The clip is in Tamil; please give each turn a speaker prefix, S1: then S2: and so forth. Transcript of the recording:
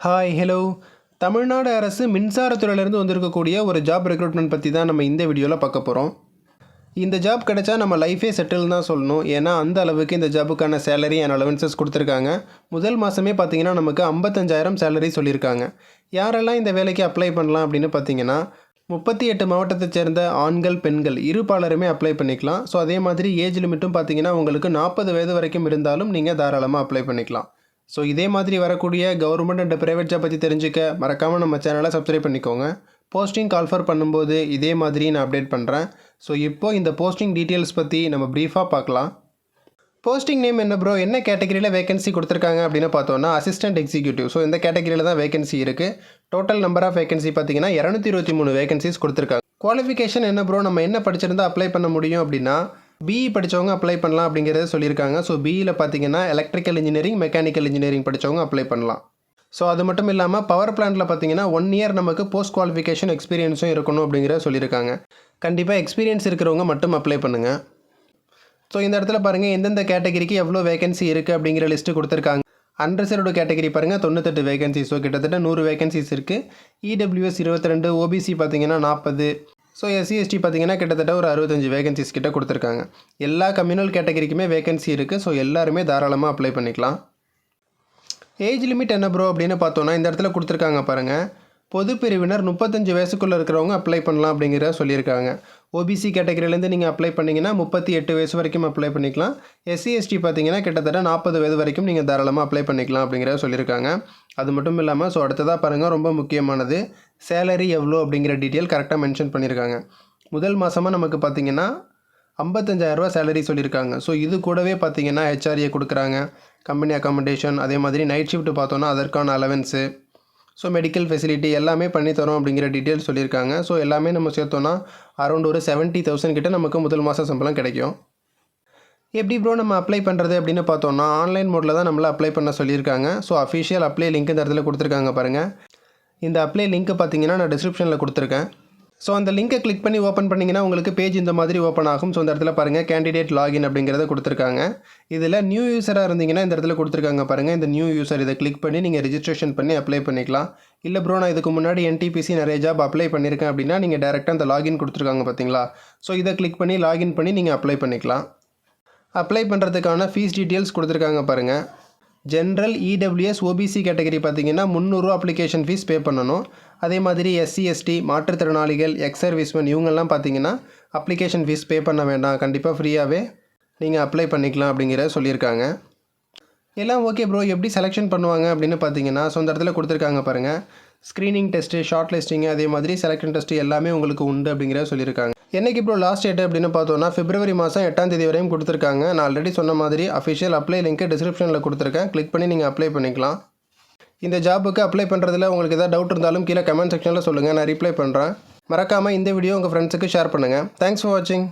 S1: ஹாய் ஹலோ தமிழ்நாடு அரசு மின்சாரத்துறையிலேருந்து வந்திருக்கக்கூடிய ஒரு ஜாப் ரெக்ரூட்மெண்ட் பற்றி தான் நம்ம இந்த வீடியோவில் பார்க்க போகிறோம். இந்த ஜாப் கிடைச்சா நம்ம லைஃபே செட்டில் தான் சொல்லணும். ஏன்னா அந்த அளவுக்கு இந்த ஜாபுக்கான சேலரி அண்ட் அலவன்சஸ் கொடுத்துருக்காங்க. முதல் மாதமே பார்த்தீங்கன்னா நமக்கு 55,000 சேலரி சொல்லியிருக்காங்க. யாரெல்லாம் இந்த வேலைக்கு அப்ளை பண்ணலாம் அப்படின்னு பார்த்தீங்கன்னா 38 மாவட்டத்தை சேர்ந்த ஆண்கள் பெண்கள் இருபாலருமே அப்ளை பண்ணிக்கலாம். ஸோ அதே மாதிரி ஏஜ் லிமிட்டும் பார்த்தீங்கன்னா உங்களுக்கு 40 வயது வரைக்கும் இருந்தாலும் நீங்கள் தாராளமாக அப்ளை பண்ணிக்கலாம். ஸோ இதே மாதிரி வரக்கூடிய கவர்மெண்ட் அண்ட் ப்ரைவேட் ஜாப் பற்றி தெரிஞ்சுக்க மறக்காமல் நம்ம சேனலை சப்ஸ்கிரைப் பண்ணிக்கோங்க. போஸ்டிங் கால்ஃபர் பண்ணும்போது இதே மாதிரி நான் அப்டேட் பண்ணுறேன். ஸோ இப்போது இந்த போஸ்டிங் டீட்டெயில்ஸ் பற்றி நம்ம ப்ரீஃபாக பார்க்கலாம். போஸ்டிங் நேம் என்ன ப்ரோ, என்ன கேட்டகரியில் வேகன்சி கொடுத்துருக்காங்க அப்படின்னு பார்த்தோன்னா அசிஸ்டன்ட் எக்ஸிக்யூட்டிவ். ஸோ இந்த கேட்டகரியில் தான் வேகன்சி இருக்குது. டோட்டல் நம்பர் ஆஃப் வேகன்சி பார்த்தீங்கன்னா 223 வேகன்சிஸ் கொடுத்துருக்காங்க. குவாலிஃபிகேஷன் என்ன ப்ரோ, நம்ம என்ன படிச்சிருந்தா அப்ளை பண்ண முடியும் அப்படின்னா பிஇ படித்தவங்க அப்ளை பண்ணலாம் அப்படிங்கிறத சொல்லியிருக்காங்க. ஸோ பிஇயில் பார்த்தீங்கன்னா எலக்ட்ரிக்கல் இன்ஜினியரிங் மெக்கானிக்கல் இன்ஜினியரிங் படித்தவங்க அப்ளை பண்ணலாம். ஸோ அது மட்டும் இல்லாமல் பவர் பிளான்ட்டில் பார்த்தீங்கன்னா 1 இயர் நமக்கு போஸ்ட் குவாலிஃபிகேஷன் எக்ஸ்பீரியன்ஸும் இருக்கணும் அப்படிங்கிறத சொல்லியிருக்காங்க. கண்டிப்பாக எக்ஸ்பீரியன்ஸ் இருக்கிறவங்க மட்டும் அப்ளை பண்ணுங்கள். ஸோ இந்த இடத்துல பாருங்கள் எந்தெந்த கேட்டகரிக்கு எவ்வளோ வேகன்சி இருக்குது அப்படிங்கிற லிஸ்ட்டு கொடுத்துருக்காங்க. அன்ரிசர்வ்டு கேட்டகரி பாருங்கள் 98 வேகன்சி. ஸோ கிட்டத்தட்ட 100 வேகன்சிஸ் இருக்குது. இடபிள்யூஎஸ் 22, ஓபிசி பார்த்தீங்கன்னா 40. ஸோ எஸ்சி எஸ்டி பார்த்தீங்கன்னா கிட்டத்தட்ட ஒரு 65 வேகன்சிஸ் கிட்ட கொடுத்துருக்காங்க. எல்லா கம்யூனல் கேட்டகரிக்குமே வேகன்சி இருக்குது. ஸோ எல்லாருமே தாராளமாக அப்ளை பண்ணிக்கலாம். ஏஜ் லிமிட் என்ன ப்ரோ அப்படின்னு பார்த்தோன்னா இந்த இடத்துல கொடுத்துருக்காங்க பாருங்கள். பொது பிரிவினர் 35 வயசுக்குள்ளே இருக்கிறவங்க அப்ளை பண்ணலாம் அப்படிங்கிற சொல்லியிருக்காங்க. ஓபிசி கேட்டகரியிலேருந்து நீங்கள் அப்ளை பண்ணிங்கன்னா 38 வயசு வரைக்கும் அப்ளை பண்ணிக்கலாம். எஸ்சி எஸ்டி பார்த்தீங்கன்னா கிட்டத்தட்ட 40 வயது வரைக்கும் நீங்கள் தாராளமாக அப்ளை பண்ணிக்கலாம் அப்படிங்கிற சொல்லியிருக்காங்க. அது மட்டும் இல்லாமல் ஸோ அடுத்ததாக பாருங்கள், ரொம்ப முக்கியமானது சேலரி எவ்வளோ அப்படிங்கிற டீட்டெயில் கரெக்டாக மென்ஷன் பண்ணியிருக்காங்க. முதல் மாதமாக நமக்கு பார்த்தீங்கன்னா 55,000 சேலரி சொல்லியிருக்காங்க. ஸோ இது கூடவே பார்த்தீங்கன்னா ஹெச்ஆர்ஏ கொடுக்குறாங்க, கம்பெனி அக்காமடேஷன், அதே மாதிரி நைட் ஷிஃப்ட் பார்த்தோன்னா அதற்கான அலவன்ஸு, ஸோ மெடிக்கல் ஃபெசிலிட்டி எல்லாமே பண்ணித்தரோம் அப்படிங்கிற டீட்டெயில்ஸ் சொல்லியிருக்காங்க. ஸோ எல்லாமே நம்ம சேர்த்தோன்னா அரௌண்ட் ஒரு 70,000 கிட்ட நமக்கு முதல் மாத சம்பளம் கிடைக்கும். எப்படி ப்ரோ நம்ம அப்ளை பண்ணுறது அப்படின்னு பார்த்தோன்னா ஆன்லைன் மோடில் தான் நம்மளை அப்ளை பண்ண சொல்லியிருக்காங்க. ஸோ அஃபிஷியல் அப்ளை லிங்க் இந்த இடத்துல கொடுத்துருக்காங்க பாருங்கள். இந்த அப்ளை லிங்க் பார்த்தீங்கன்னா நான் டிஸ்கிரிப்ஷனில் கொடுத்துருக்கேன். ஸோ அந்த லிங்கை கிளிக் பண்ணி ஓப்பன் பண்ணிங்கன்னா உங்களுக்கு பேஜ் இந்த மாதிரி ஓப்பன் ஆகும். ஸோ இந்த இடத்துல பாருங்கள் கேண்டிடேட் லாகின் அப்படிங்கிறத கொடுத்துருக்காங்க. இதில் நியூ யூஸராக இருந்தீங்கன்னா இந்த இடத்துல கொடுத்துருக்காங்க பாருங்கள். இந்த நியூ யூஸர் இதை கிளிக் பண்ணி நீங்கள் ரிஜிஸ்ட்ரேஷன் பண்ணி அப்ளை பண்ணிக்கலாம். இல்லை ப்ரோ நான் இதுக்கு முன்னாடி என்டிபிசி நிறைய ஜாப் அப்ளை பண்ணியிருக்கேன் அப்படின்னா நீங்கள் டேரெக்டாக அந்த லாகின் கொடுத்துருக்காங்க பார்த்தீங்களா. ஸோ இதை கிளிக் பண்ணி லாகின் பண்ணி நீங்கள் அப்ளை பண்ணிக்கலாம். அப்ளை பண்ணுறதுக்கான ஃபீஸ் டீட்டெயில்ஸ் கொடுத்துருக்காங்க பாருங்கள். ஜென்ரல் இடபிள்யூஎஸ் ஓபிசி கேட்டகரி பார்த்தீங்கன்னா 300 ரூபா அப்ளிகேஷன் ஃபீஸ் பே பண்ணணும். அதே மாதிரி எஸ்சி எஸ்டி மாற்றுத்திறனாளிகள் எக்ஸ் சர்வீஸ்மேன் இவங்கெல்லாம் பார்த்தீங்கன்னா அப்ளிகேஷன் ஃபீஸ் பே பண்ண வேண்டாம், கண்டிப்பாக ஃப்ரீயாகவே நீங்கள் அப்ளை பண்ணிக்கலாம் அப்படிங்கிற சொல்லியிருக்காங்க. எல்லாம் ஓகே ப்ரோ, எப்படி செலெக்ஷன் பண்ணுவாங்க அப்படின்னு பார்த்தீங்கன்னா ஸோ இந்த இடத்துல கொடுத்துருக்காங்க பாருங்கள். ஸ்க்ரீனிங் டெஸ்ட்டு, ஷார்ட் லிஸ்டிங்கு, அதே மாதிரி செலெக்ஷன் டெஸ்ட்டு எல்லாமே உங்களுக்கு உண்டு அப்படிங்கிற சொல்லியிருக்காங்க. என்றைக்கு ப்ரோ லாஸ்ட் டேட் அப்படின்னு பார்த்தோன்னா பிப்ரவரி மாதம் 8ஆம் தேதி வரையும் கொடுத்துருக்காங்க. நான் ஆல்ரெடி சொன்ன மாதிரி அஃபிஷியல் அப்ளை லிங்க் டிஸ்கிரிப்ஷனில் கொடுத்துருக்கேன். கிளிக் பண்ணி நீங்கள் அப்ளை பண்ணிக்கலாம். இந்த ஜாபுக்கு அப்ளை பண்ணுறதுல உங்களுக்கு எதாவது டவுட் இருந்தாலும் கீழே கமெண்ட் செக்ஷனில் சொல்லுங்கள், நான் ரிப்ளை பண்ணுறேன். மறக்காமல் இந்த வீடியோ உங்கள் ஃப்ரெண்ட்ஸுக்கு ஷேர் பண்ணுங்கள். தேங்க்ஸ் ஃபார் வாட்சிங்.